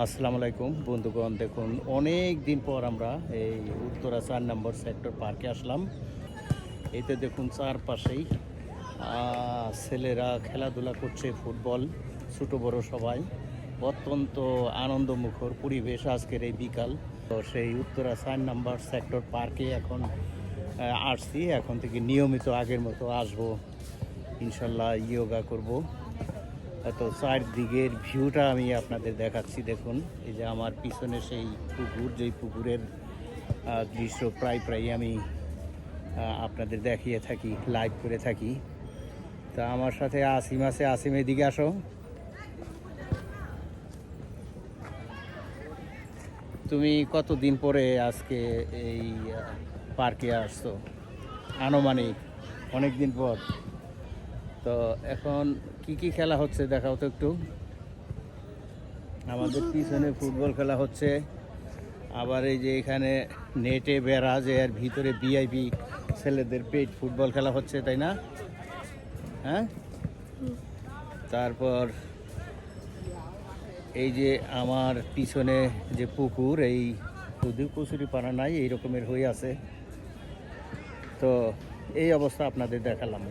আসসালামু আলাইকুম বন্ধুগণ, দেখুন অনেক দিন পর আমরা এই উত্তরা 4 নম্বর সেক্টর পার্কে আসলাম। এতে দেখুন চারপাশেই ছেলেরা খেলাধুলা করছে, ফুটবল, ছোটো বড় সবাই। অত্যন্ত আনন্দমুখর পরিবেশ আজকের এই বিকাল। তো সেই উত্তরা 4 নম্বর সেক্টর পার্কে এখন আসছি। এখন থেকে নিয়মিত আগের মতো আসবো, ইনশাল্লাহ যোগা করব। তো চারদিকের ভিউটা আমি আপনাদের দেখাচ্ছি। দেখুন, এই যে আমার পিছনে সেই পুকুর, যেই পুকুরের দৃশ্য প্রায় আমি আপনাদের দেখিয়ে থাকি, লাইভ করে থাকি। তা আমার সাথে আসিম আছে। আসিম, এদিকে আসো। তুমি কতদিন পরে আজকে এই পার্কে আসছো? আনুমানিক অনেক দিন পর। তো এখন কি খেলা হচ্ছে দেখাও তো একটু। আমাদের পিছনে ফুটবল খেলা হচ্ছে। আবার এই যে এখানে নেটে বেড়া, যে এর ভিতরে ভিআইপি ছেলেদের পেট ফুটবল খেলা হচ্ছে, তাই না? হ্যাঁ। তারপর এই যে আমার পিছনে যে পুকুর, এই যদিও কচুরি পানা নাই, এই রকমের হয়ে আছে। তো এই অবস্থা আপনাদের দেখালাম।